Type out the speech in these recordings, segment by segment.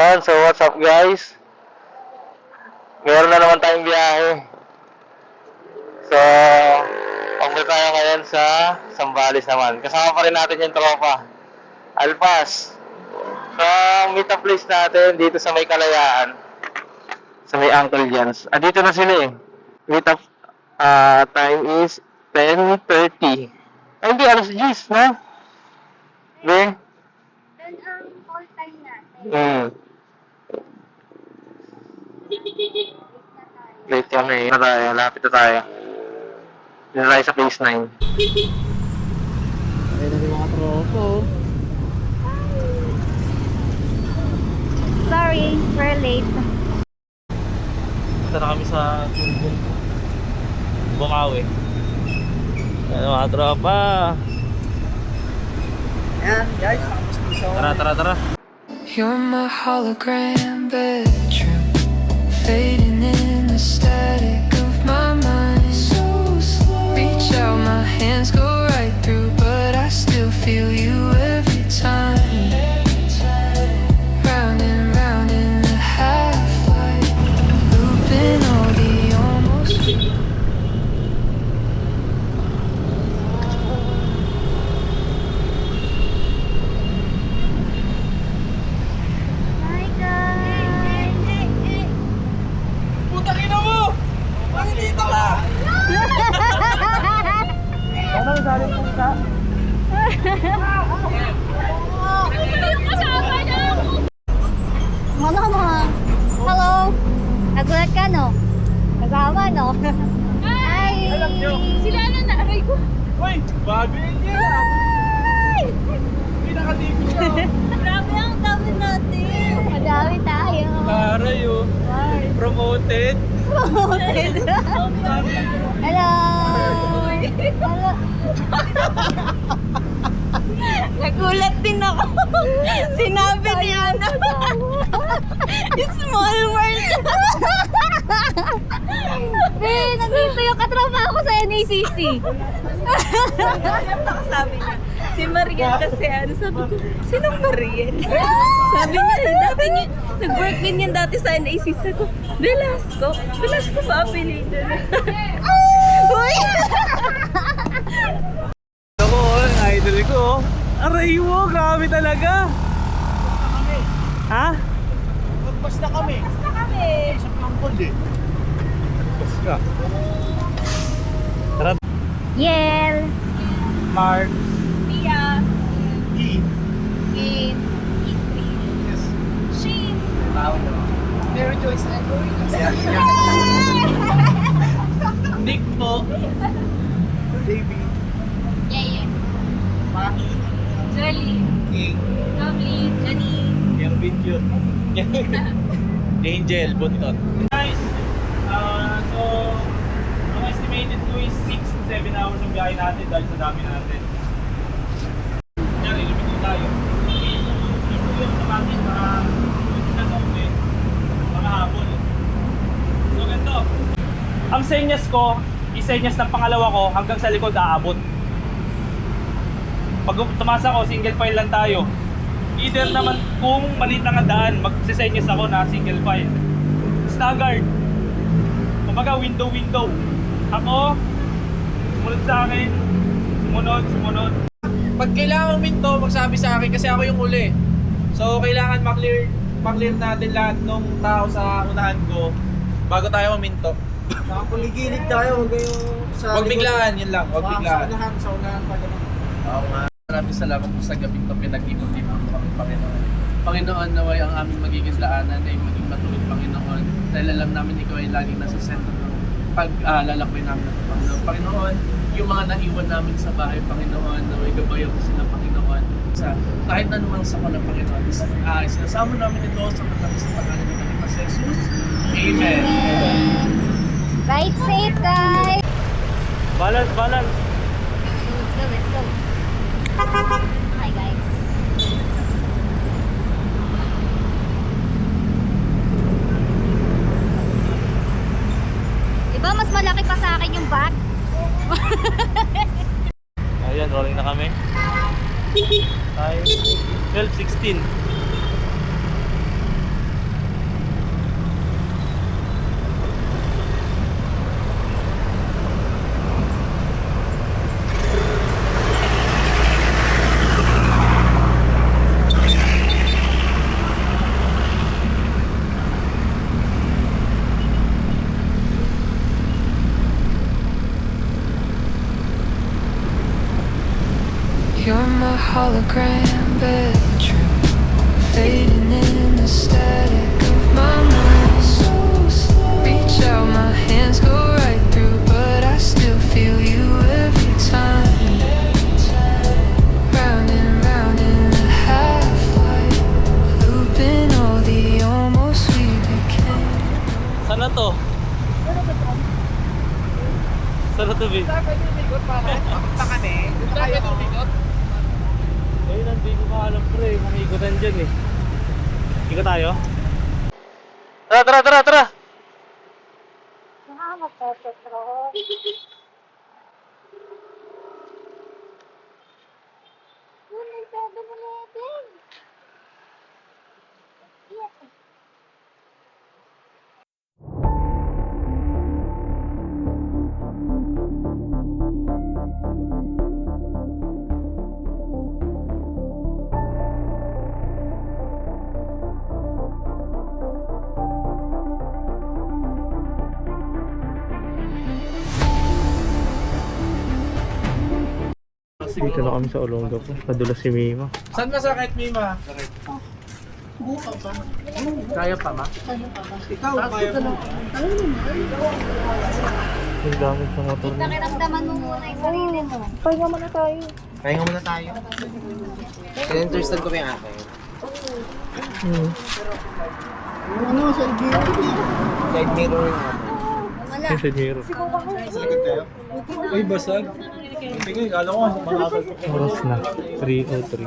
Ayan, so what's up guys? Meron na naman tayong biyahe. So, pagpunta tayo ngayon sa Zambales naman. Kasama pa rin natin yung tropa. Alpas. So, meet up place natin dito sa may Kalayaan. Sa may Uncle Jan's. Dito na sila eh. Meet up time is 10:30. Ay, hindi, alas 10, no? Be? Then, call time natin. Late kami. Na tayo. Lapit na tayo. Dito na tayo sa phase 9. Ayun na yung mga tropo. Sorry, we're late. Punta na kami sa Bukawi. Ayun mga tropa. Ayan, guys. Tara. You're my hologram bedroom, fading in the static of my mind. So slow. Reach out, my hands go right through, but I still feel you every time. Round and round in the half-light, looping all the almost. Hi, guys! Putang ina mo! Nandito ka! Ano ang saling punta? Hello! Nagulat ka, no? Kasama, no? Hi! Alam nyo. Sila na naaray ko. Uy! Bago yun yan! Hi! Hindi nakatigo siya. Grabe ang dami natin. Madami tayo. Taray oh. Promoted. Promoted. Hello! Hello! Nagulat din ako. Sinabi ni Ana. Small world. Nandito yung katropa ako sa NACC. Sabi niya, si Mariel kasi sabi ko, sinong Mariel? Sabi niya, dati niya, nag-work din yan dati sa NACC. Sabi ko, Velasco ba apelido na? Uy! Ako, ang idol ko. Aray mo, grabe talaga. Ha? Basta kami. Sa Pampol eh. Basta. Tara. Yel! Mark. Pia! E. Kate! Yes. Shane! Tao na. Mary Joyce Edward. Nick po. Davey. Yeah. Maki. Jolly! King. Lovely! Jenny! Yung video. Angel, buntot. Guys, so ang estimated ko is 6 to 7 hours ang biyahe natin dahil sa dami natin. Yan, ilipin ko tayo. Ito yung natin para na sa uwi, mga habol. So ganito, ang senyas ko, isenyas ng pangalawa ko hanggang sa likod aabot. Pag tumasa ko, single file lang tayo. Either naman kung maliit ang daan, magsisenyas ako na single file. Staggered. Kumbaga window. Ako, sumunod sa akin. Sumunod. Pag kailangan minto, magsabi sa akin kasi ako yung uli. So kailangan maklear natin lahat ng tao sa unahan ko bago tayo maminto. Nakapuligilig tayo, huwag kayo sa... Huwag biglaan, yun lang. Huwag biglaan. Sa unahan pa naman. Oo nga. Maraming salamat po sa gabing ito, pinag-ibot-ibot po kami, Panginoon. Panginoon, naway ang aming magiging daanan ay maging matuwid, Panginoon. Dahil alam namin ikaw ay laging nasa sentro ng pag-lalakbay namin ng Panginoon. Panginoon, yung mga naiwan namin sa bahay, Panginoon, naway gabayan mo sila, Panginoon. Kahit anumang sakon ng Panginoon, sinasama namin ito sa matamis na pangalan ng Panginoon sa Jesus. Amen. Ride safe, guys! Balance. Let's go. Hi, guys. Diba mas malaki pa sa akin yung bag? Ayan, rolling na kami. Time 12:16. hologram bedroom, fading in the static of my mind. So slow. Reach out, my hands go right through, but I still feel you every time. Round and round in the half-light, looping all the almost we became. Sana to? Sana to, Vic? Ayun, hindi ko alam pre, kung ikutan dyan eh. Ikot tayo? Tara! Dito na kami sa Olongapo. Padulas si Mima. Saan masakit, Mima? Kaya pa, ma? Ikaw, kaya mo. Ang gamit sa motor niya. Nakiramdaman mo muna yung sarili mo. Pahinga muna tayo. Kaya interested ko ba yung akin? Ano, side mirror? Side mirror yung akin. Wala. Yung side mirror. Masakit kayo? Uy, basag. Tingin, alam ko, makakal ko. Oras na. 3:03.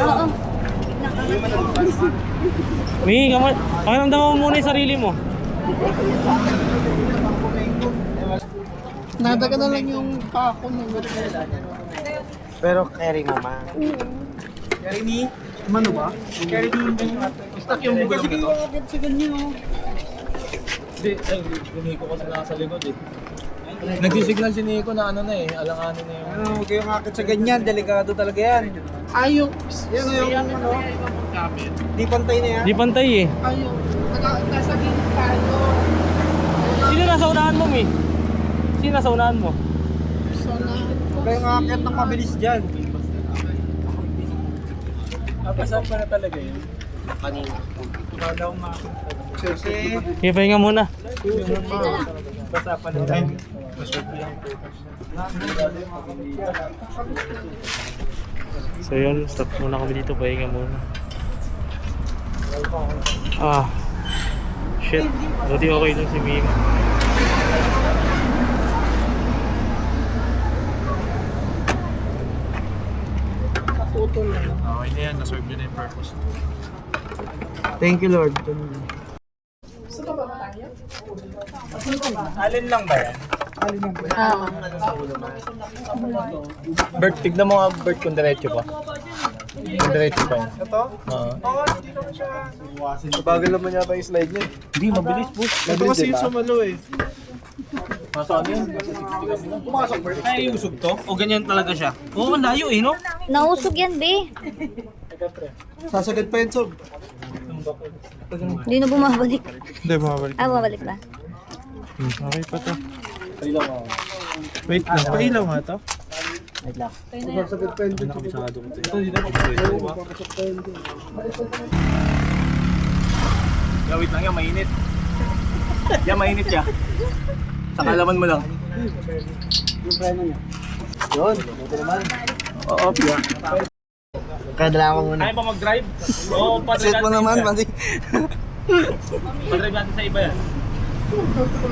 Oo. Mi, pakiramdaman mo muna yung sarili mo. Nadaga na lang yung pako ng pero carry mo, ma. Carry ni? Mano ba? Carry ni yung ganyan. Stuck yung bugal mo na to. Sige, sa ganyan, oh. Hindi, ay, Nico kasi nasa likod eh. Nagsisignal si Nico na ano na eh, alanganin na yung... Ano, huwag kayong akit sa ganyan, delikado talaga yan. Ayok! Yan yung ano? Di pantay na yan? Di pantay eh. Ayok! Nasa gilid tayo. Sino nasa unahan mo, Mi? Sino nasa unahan mo? Huwag kayong akit ng mabilis dyan. Napasaan pa na talaga yun? Kanina. Kumalaw nga. Kasi... Sige, pahinga muna. Basta pa na tayo. So yun, stop muna kami dito, pahinga muna. Shit. Buti okay dun si Mima. Okay na yan, naserve nyo na yung purpose. Thank you, Lord. Alin lang ba yan? Alin lang ba yan? Bert, tignan mo nga Bert kung diretso pa. Kung diretso pa yan. Ito? Oo. Oo, hindi naman siya. Bagal naman niya pa yung slide niya. Hindi, mabilis po. Ito kasi yung sumalo eh. Masaan yun? Pumasok, Bert. Ay, usog to? O ganyan talaga siya? Oo, layo eh, no? Nausog yan, be. Sasagad pa yun, Sob. Hindi na bumabalik. Hindi, mabalik. Bumabalik ba? Okay pa to. Wait lang, pailaw nga to. Sasagad pa yun. Nakabisado ko to. Ito, hindi na wait lang yan, mainit. Yan, mainit ya. Sa kalaman mo lang. Yung preno niya. Yun, ito naman. Oo, piya. Kaya dala ko muna. Kaya ba mag-drive? Oo, Set mo naman, mati. Pa-drive natin sa iba yan.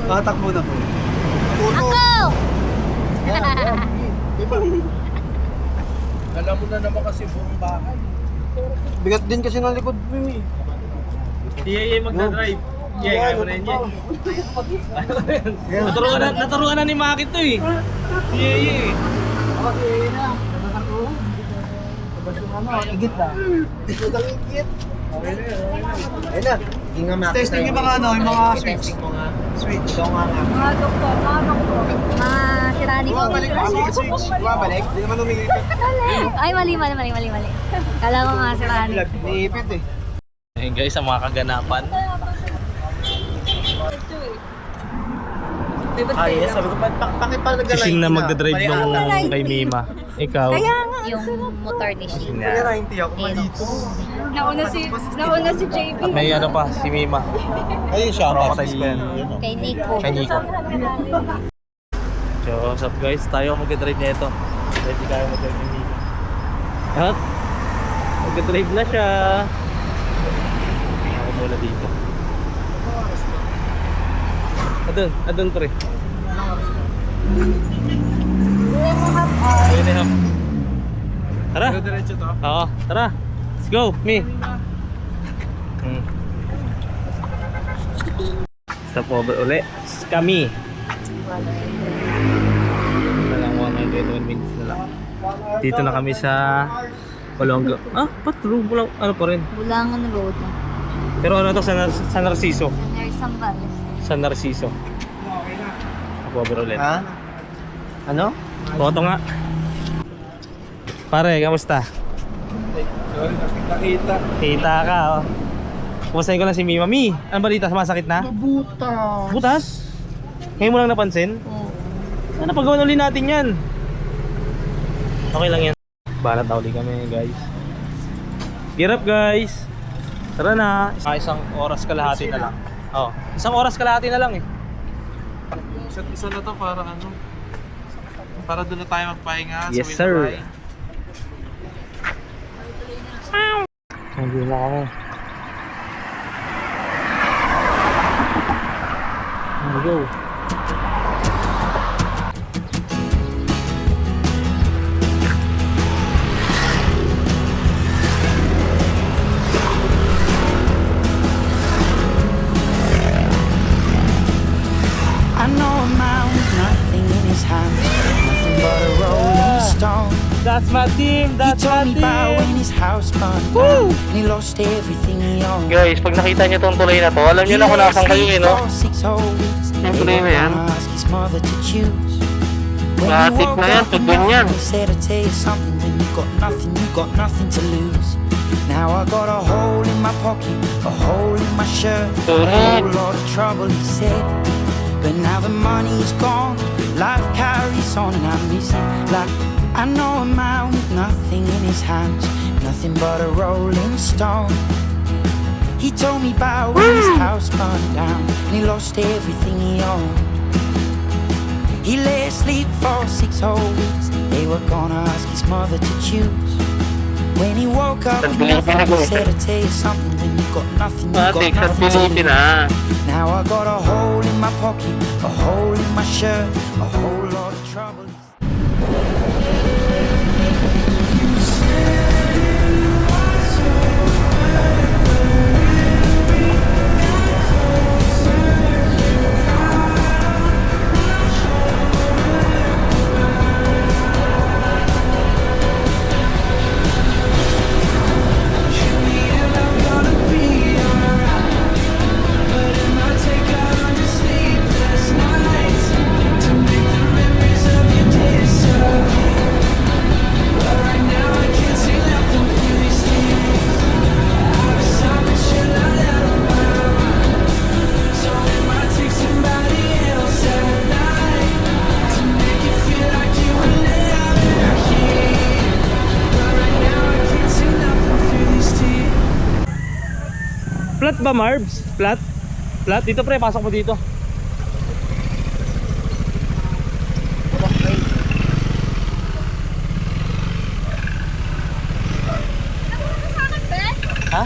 Tatakbo na po. Ako! Alam mo na naman kasi buong bahay. Bigat din kasi ng likod mo eh. Iya, magdadrive. Iya, kaya mo na yun yan. Naturuan na ni Maki to eh. Iya. Okay na. Igit na. Igit ang igit. Ayun na. Testing yung mga ano, yung mga switch. Switch. Ito nga nga. Mga doktor. Mga sirani ko. Bumabalik ba? Switch. Bumabalik? Hindi naman umigipit. Ay, mali. Kala ko mga sirani. Niipit eh. Ayun guys, ang mga kaganapan. Yes, sabi ko, bakit pa nag-live Sising na magdadrive nung kay Mima. Ikaw? Yung motor ni Sheila. Yeah. Hindi ako malito. Nauna si JB. At may ano pa, si Mima. Ayun siya. Crocodiles pa yan. Kay Nico. Kay Nico. So, what's up guys? Tayo mag-drive na ito. Ready tayo mag-drive ni Nico. At, mag-drive na siya. Ako muna dito. Adun pre. Ayun na. Tara. Diretso to. Oo, tara. Let's go, me. Stop over uli. Kami. Na lang 101 minutes na lang. Dito na kami sa Olonga. Ah, patrol. Ano pa rin. Bulangan Road. Pero ano to, San Narciso. Sambales. San Narciso. Stop over ulit. Ha? Ano? Photo nga. Pare, kamusta? Sorry, nakita. Kita ka, oh. Kumustahin ko lang si Mima. Mi, ano balita? Sumasakit na? Mabuta. Butas? Ngayon mo lang napansin? Oo. Sana paggawan uli natin yan. Okay lang yan. Balat na uli kami, guys. Gear up, guys. Tara na. Isang oras kalahati na lang. Oh, isang oras kalahati na lang eh. Isa't isa na to para ano? Para doon na tayo magpahinga. Yes, sa sir. Window. Hindi na kami. Here we go. I know a man with nothing in his hand, nothing but a rolling stone. That's my team! He That's my told me about when team! his house burned down and he lost everything he owned. Guys, pag nakita nyo tong tulay na to, alam nyo na kung nasan kayo eh, no? Yung tulay na yan. Matik na yan, pag ganyan. He said I'd tell you something, when you got nothing to lose. Now I got a hole in my pocket, a hole in my shirt, a whole lot of trouble, he said. But now the money's gone, life carries on and I'm missing like I know a man with nothing in his hands, nothing but a rolling stone. He told me about when his house burned down and he lost everything he owned. He lay asleep for 6 whole weeks. They were gonna ask his mother to choose. When he woke up, he said, I'd tell you something, when you got nothing, you got Matik, sa nothing to Pilipin lose. ah. Now I got a hole in my pocket, a hole in my shirt, a whole lot of trouble. Flat ba, Marbs? Flat? Flat? Dito pre, pasok mo dito. Ha?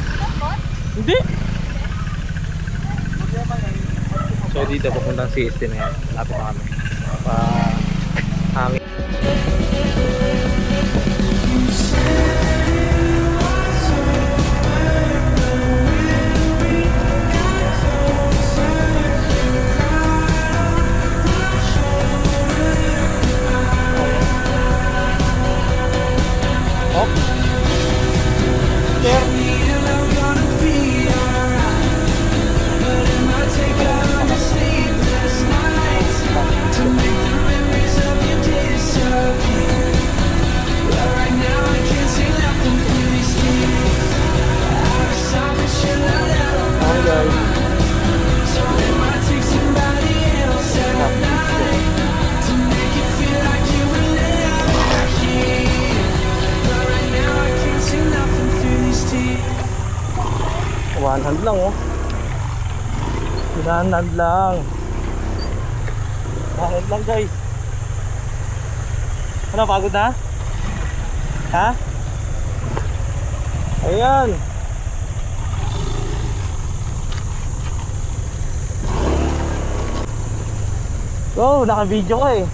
Hindi. So dito papuntang CST na yan. Lapit na kami. Hangin. One hand lang oh. One hand lang. One hand lang guys. Ano, pagod na? Ha? Ayan. Go, naka-video ka eh.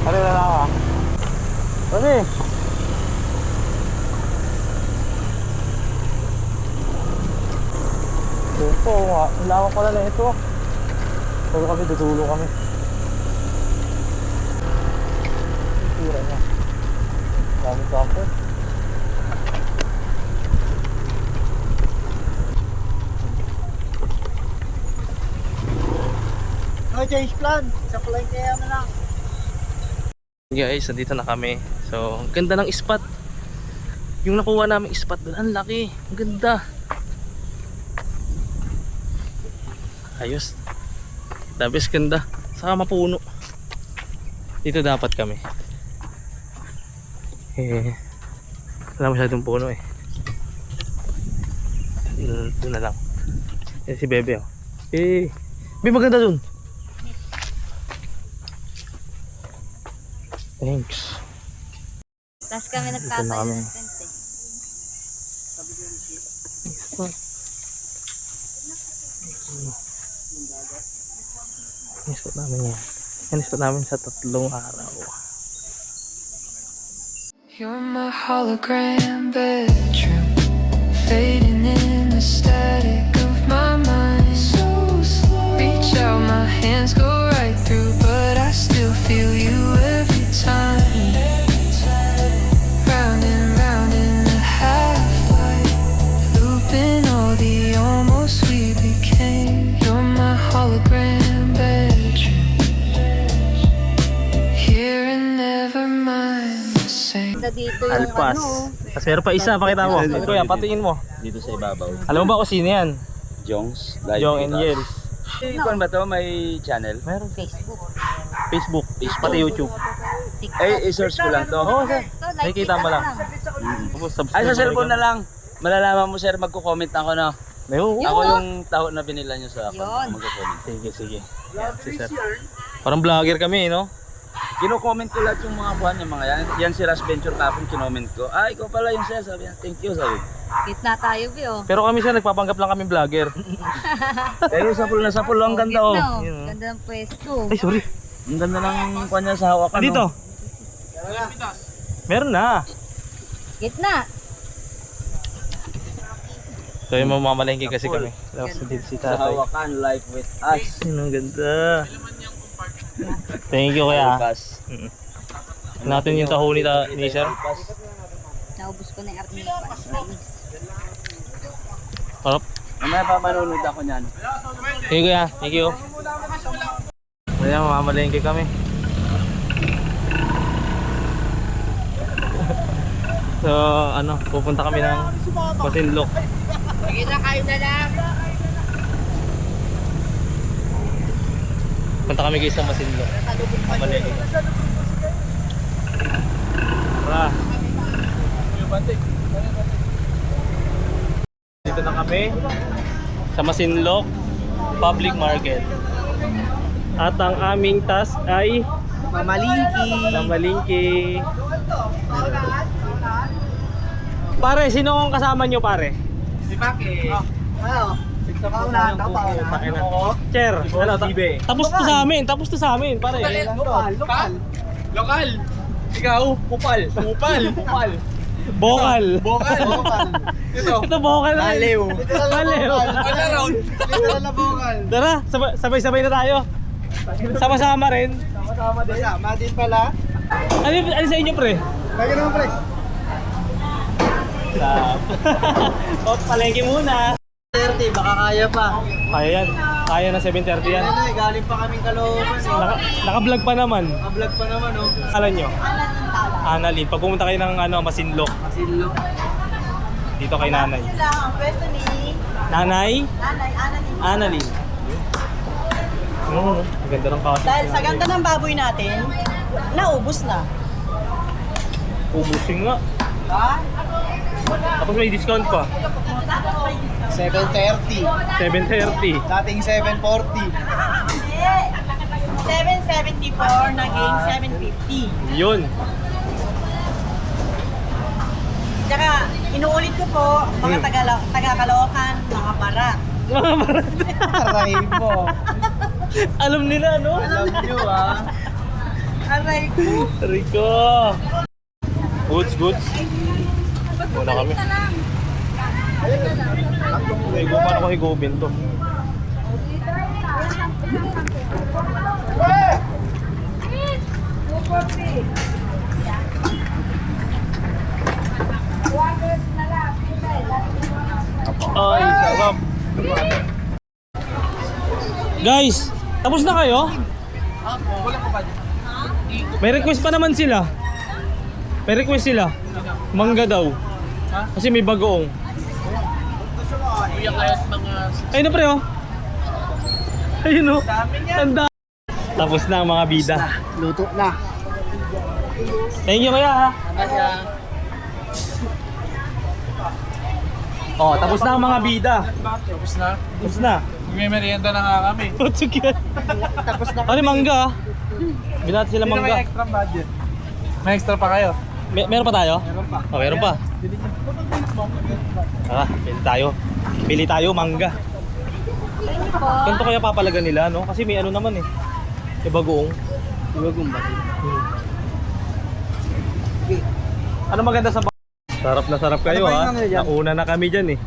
Ano na lang ah? Ano eh? Ito nga, ilawak pala na ito. Puro kami, tutulong kami. Tira niya. Dami camper. No change plan. Sa kulay kaya mo lang. Guys, nandito na kami. So, ang ganda ng spot. Yung nakuha namin spot doon, ang laki. Ang ganda. Ayos. Dabis ganda. Saka mapuno. Dito dapat kami. Wala masyadong puno eh. Doon na lang. Si Bebe oh. Bebe, maganda dun. Thanks. Tapos kami Dito na kami. ng tent eh. Spot namin yan. Yan spot namin sa 3 araw. You're my hologram bedroom, fading in the static of my mind. So slow. Reach out, my hands go right through, but I still feel you every time. Round and round in the half-light, looping all the almost we became. You're my hologram bedroom, here and never mind the same. Dito yung Alpas. Tapos meron pa isa, pakita mo. Ito yan, patingin mo. Dito sa ibabaw. Alam mo ba kung sino yan? Jongs. Live Jong and podcast. Yels. Kung ba to may channel? Meron. Facebook. Facebook, pati YouTube. Ay, i-search ko lang to. Oo, sir. Ito, like Nakikita mo lang. Ay, sa cellphone na lang. Malalaman mo sir, magko-comment ako na. Oo. Ako yung tao na binila nyo sa Yun. account. Magko-comment. Sige, sige. Yan, si sir. Parang vlogger kami, no? Kino-comment ko lahat yung mga buwan yung mga yan. Yan si Rush Venture kapon kinoment ko. Ah, ikaw pala yung sir. Sabi niya, thank you. Sabi. Gitna tayo, Bio. Pero kami sir, nagpapanggap lang kami vlogger. Pero sa pulo na sa pulo, ang ganda oh. Yun, oh. Ganda ng pwesto. Ay, sorry. Ang ganda ng kuwan niya sa hawakan. Dito. Oh. Meron na. Gitna. So yung mamamalengke kasi kami. Tapos dito si Sa tatay. hawakan, life with us. Yun, ang ganda. Thank you kaya. Lucas. Natin yung taho ni sir. Naubos ko na yung arnipas. Nainis. Harap. Mamaya pa manunod ako niyan. Thank you kuya. Thank you. Kaya mamamalengke kami. So ano, pupunta kami ng Masinloc. Magkita kayo na lang. Punta kami guys sa Masinloc. Mamalengke kami. Tara. Dito na kami sa Masinloc Public Market. At ang aming task ay mamalingki. Pare, sino ang kasama nyo pare? Si Paki. Ano? Chair, ano, tapos to sa amin, pare. Lokal. Ikaw, kupal. Bokal. Ito. Ito bokal na. Baliw. Baliw. Literal na bokal. Tara, sabay-sabay na tayo. Sama-sama rin. Sama din pala. Ano sa inyo pre? Bagay naman pre. O, palengke muna. 30, baka kaya pa. Kaya yan. Kaya na 7:30 yan. Ano eh, galing pa kaming Caloocan eh. Naka-vlog pa naman. Naka-vlog pa naman oh. Alam nyo? Annalyn. Pag pumunta kayo ng Masinloc, Masinlo. dito kay nanay. Ang pwesto ni Nanay? Annalyn. Annalyn. Oo, ang ganda ng kaso. Dahil sa ganda ng baboy natin, naubos na. Ubusing nga. Ha? Tapos may discount pa. 7.30. 7.30. Dating 7.40. 774, naging 750. Yun. Tsaka, inuulit ko po, mga taga-Caloocan, mga barat. Aray mo. Alam nila, no? Alam nyo ah. Aray ko. Rico. Goods. Muna kami. Paano ko higupin to? Ay, sarap. Guys, tapos na kayo? May request pa naman sila. Mangga daw. Kasi may bagoong. Ayun na pre oh. Ayun oh. Tanda. Tapos na ang mga bida. Luto na. Thank you kaya ha. Oh, tapos na ang mga bida. Tapos na. May merienda na nga kami. Putsuk yan. Tapos na. Ano mangga? Binat sila May mangga. extra budget. May extra pa kayo? Meron pa tayo? Meron pa. Oh, meron pa. Pili tayo mangga. Ganito kaya papalagan nila, no? Kasi may ano naman eh. May bagoong. Iwagong ba? Ano maganda sa sarap na sarap kayo Ano ba yung ha. ano dyan? Nauna na kami dyan eh.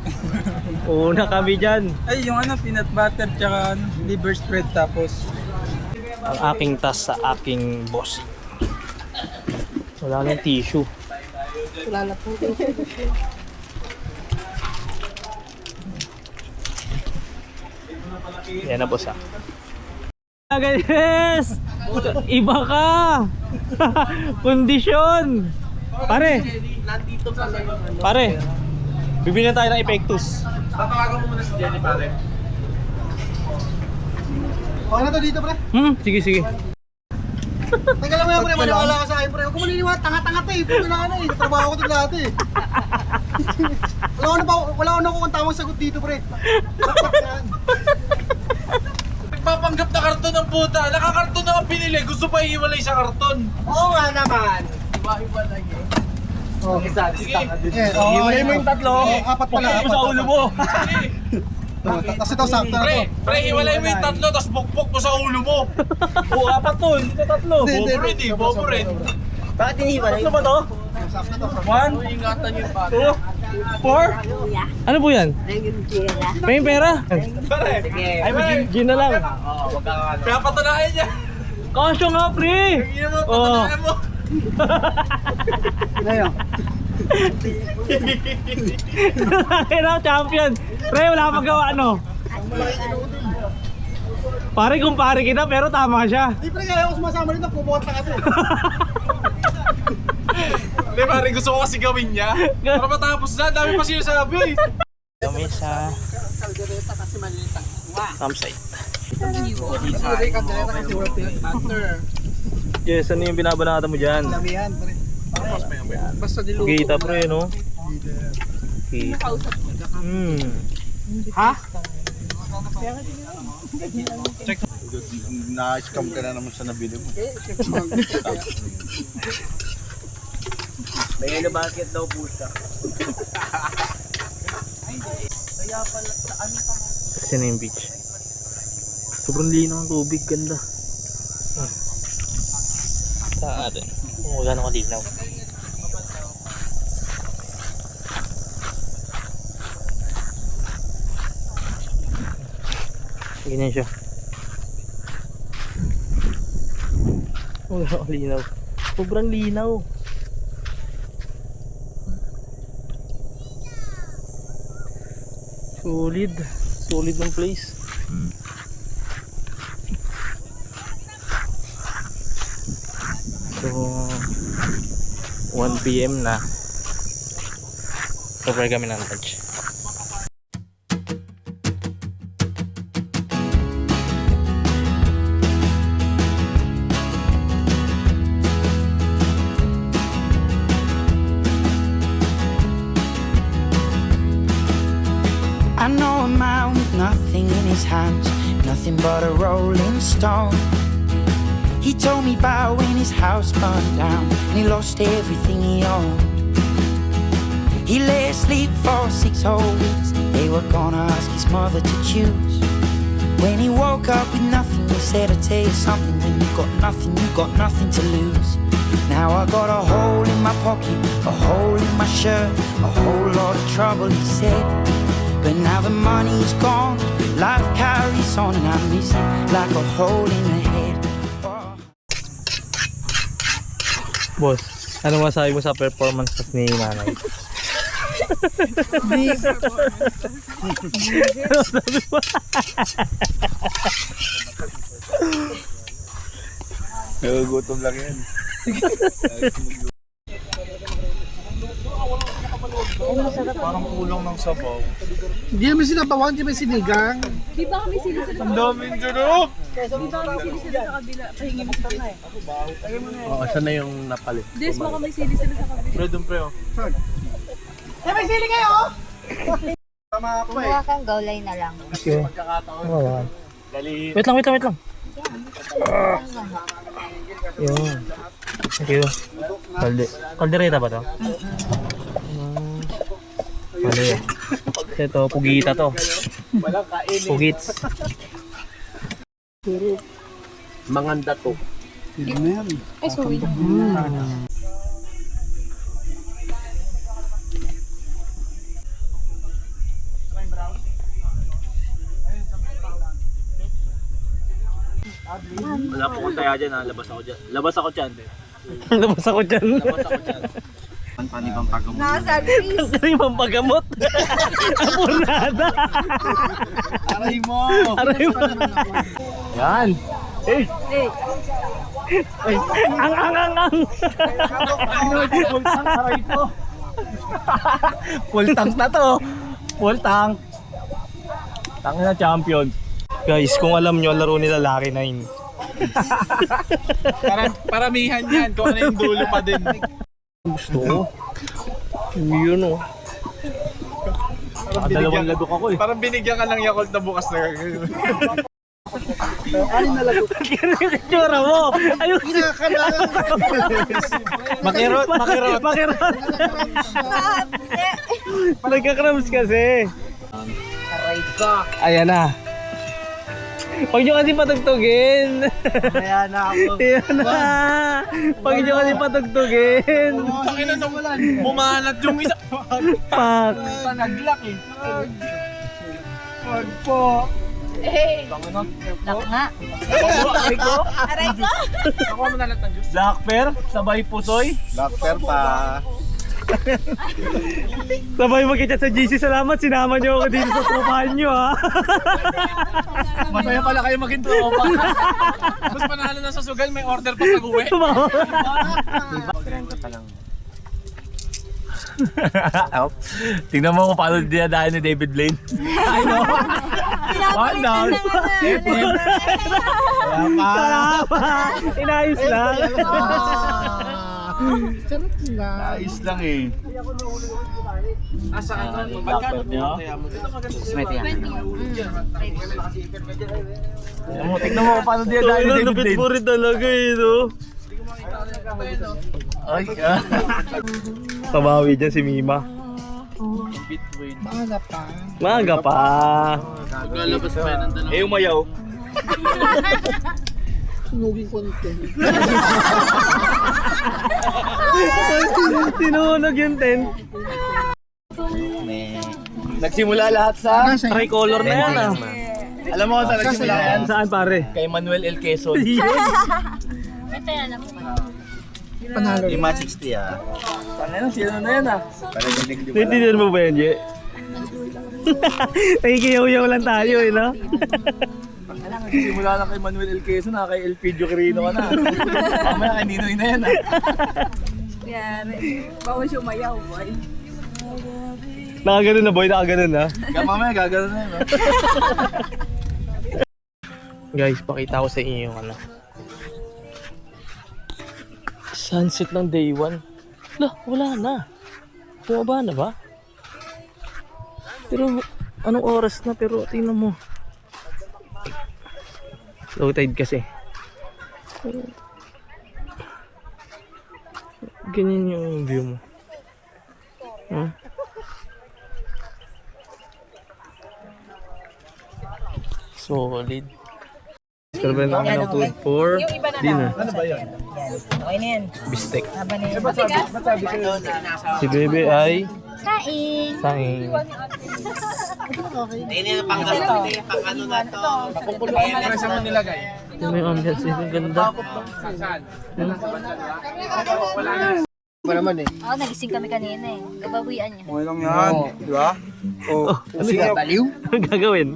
Una kami dyan. Ay, yung ano, peanut butter tsaka liver spread tapos Ang aking tas sa aking boss. Wala nang tissue. Wala na po. Yan na boss ah. Guys! Iba ka! Kondisyon! Pare! Bibili na tayo ng Epectus. tatawagan mo muna si Jenny pare. Okay na to dito pre. Sige. Teka lang mo yan pre, maniwala ka sa akin pre. Huwag ko maniniwala, tanga-tanga to eh. Puto na ka na eh. Trabaho ko ito lahat eh. Wala ko na kung tamang sagot dito pre. Nagpapanggap na karton ng puta. Nakakarton na ang pinili. Gusto pa iiwalay sa karton. Oo nga naman. Iba-iwalay eh. Oh, isa. Hiwalay mo yung tatlo. Apat pala. Pukpok mo sa ulo mo. Tapos ito sakto na to. Pre, hiwalay mo yung tatlo, tapos bukbok mo sa ulo mo. Oo, apat to. Hindi ka tatlo. Bobo rin. Bakit inihiwalay? Tatlo ba to? Sakto to. 1, Ingatan yung bata. 2, 4. Ano po yan? May pera? Ay, may gin na lang. Kaya patunayan niya. Kasyo nga, pre! Hindi mo, patunayan mo. Ngayon. Kaya champion. Pre, wala akong magawa, ano? Pare, kumpare kita, pero tama siya. Di pre, kaya ako sumasama rin na pubuhat na kasi. Hindi pare, gusto ko kasi gawin niya. Para matapos na, dami pa sinasabi. Kami sa campsite. Yes, ano yung binabanata mo dyan? Damihan pre. Basta niluto. Kita pre, no? Kita. Ha? Na-scam ka na naman sa nabili mo. May yellow basket daw po siya. Kasi na yung beach. Sobrang linaw ng tubig, ganda. Sa atin. Kung gano'n kalinaw. Ganyan siya. Wala kalinaw. Sobrang linaw. Solid ng place. So 1 PM na. Prepare kami ng lunch. I know a man with nothing in his hands, nothing but a rolling stone. He told me about when his house burned down and he lost everything he owned. He lay asleep for 6 whole weeks. They were gonna ask his mother to choose. When he woke up with nothing, he said, I tell you something, when you got nothing to lose. Now I got a hole in my pocket, a hole in my shirt, a whole lot of trouble, he said. But now the money's gone, life carries on, and I miss him like a hole in the head. Oh. Boss, ano masabi mo sa performance ni nanay? Nagugutom lang yan. Parang kulang ng sabaw. Hindi naman sinabawan, hindi naman sinigang. Di ba kami sinisip Ang daming durog! Di ba kami sinisip sa kabila? Pahingi mo sa na eh. Oo, saan na yung napalit? Des mo kami sinisip sa kabila. Pre, dun pre oh. Kumuha kang gulay na lang. Okay. Oh, wait lang. Yun. Thank you. Caldereta ba to? Ano yun? Ito, pugita to. Pugits. Manganda to. Ay, sorry. Wala po kong taya dyan ha, labas ako dyan. Labas ako dyan. Labas ako dyan. Panibang paggamot. Nasa Greece. Ang karimang paggamot. Apunada. Aray mo! Yan. Eh. Ang. Aray ko! Full tank na to. Full tank. Tank na champion. Guys, kung alam nyo, laro nila Lucky 9. Paramihan yan, kung ano yung dulo pa din. Gusto ko. Yun o. Dalawang ladok ako eh. Parang binigyan ka ng Yakult na bukas na gagawin. Tsura mo! Ayun! Makirot! Nagkakrams kasi. Aray ko! Ayan na. Huwag nyo kasi patugtugin. Kaya na ako. Ayan na. Huwag nyo kasi patugtugin. Takin na nung bumanat yung isa. Pak. Naglak eh. Wag po. Lak nga. Aray ko? Aray ko. Ako mo nalat ng juice. Blackper, sabay pusoy. Doctor pa. Sabay magkita sa GC. Salamat, sinama nyo ako dito sa tropahan nyo ha. Masaya pala kayo maging tropa. Mas panalo na sa sugal, may order pa pag-uwi. Tingnan mo kung paano dinadaan ni David Blaine. I know. One down. Salamat. Inayos lang. Sarap na. Ayos lang eh. Magkano niyo? Tignan mo kung paano dinadaan ni David Blaine. mo rin talaga eh, no? Ay, Pabawi dyan si Mima. Maaga pa. Lalabas pa yan ang dalawa. eh umayaw. Sunugin ko nito. Tinunog yung tent. Nagsimula lahat sa... Tricolor na yan ah. Alam mo kung saan nagsimula yan? Saan pare? Kay Manuel L. Quezon. Ito yan ako. Panalo. 560 ah. Ano, sino na yan ah? Naintindihan mo ba yan, Je? Nakikiyaw-yaw lang tayo eh, no? Simula na kay Manuel L. Quezon na, kay Elpidio Quirino ka na. Mamaya kay Ninoy na yan ah. Yari. Bawal siya umayaw, boy. Nakaganon na boy, nakaganon na. Mamaya gagano na yan ah. Guys, pakita ko sa inyo yung ano. Sunset ng day 1. Lah, wala na. Bumaba na ba? Pero anong oras na pero tingnan mo. Low tide kasi. Ganyan yung view mo. Huh? Solid. Serve namin ng food for dinner. Okay na yan. Bistek. Haba na yan. Si Bebe ay Saing. saing. Yung may ambiance yung ganda. Oo, nagising kami kanina eh. Gabawian niyo. Okay lang yan. Di ba? Oh, sige. Baliw? Ang gagawin?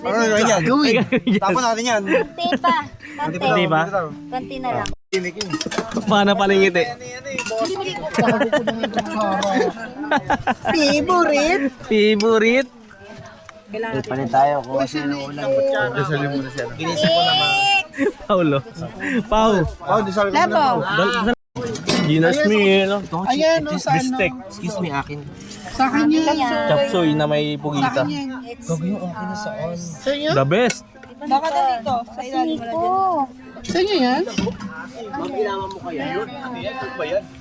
Ano na yan? Gawin. Tapon natin yan. Konti pa. Konti. Hindi ba? Konti na lang. Paano palingiti? Favorite? Favorite? Panin tayo kung kasi yung ulam. Dasali muna siya. Ginisip ko naman. Paulo. Pau. Oh, dasali ko muna. Dinner's meal. Ayan, no, sa ano. Bistek. Excuse me, akin. Sa kanya yan. Chop suey na may pugita. The best. Baka na dito. Sa ilalim mo lang dyan. Sa inyo yan?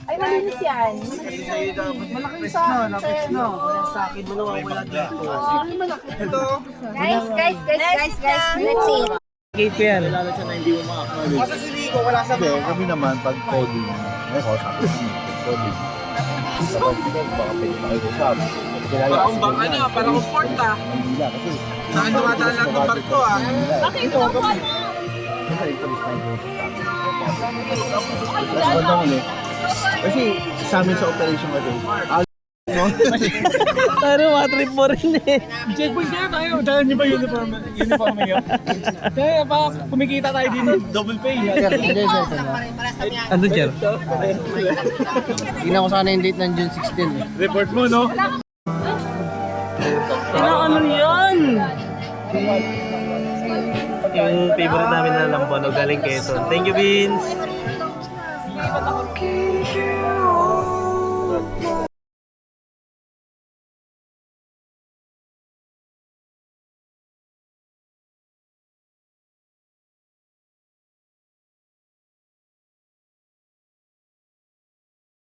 Ay, malinis yan. Malaki sa akin. Sa akin mo nawawala dito. Guys. Let's eat. Gate ko yan. Kasi si Rico, wala sa mga. Kami naman, pag coding, may kausap ko coding. Baka pwede makikisap. Parang bang ano, parang port ah. Saan dumadaan lang ng barko ah. Kasi sa amin sa operation kasi, Pero matrip mo rin eh. Checkpoint kaya tayo. Dahil niyo ba uniform niyo? Kaya pa kumikita tayo dito. Double pay. Ano dyan? tingnan ko sana yung date ng June 16. Report mo, no? Ano yan? Yung favorite namin na lambono galing Quezon. Thank you, Vince.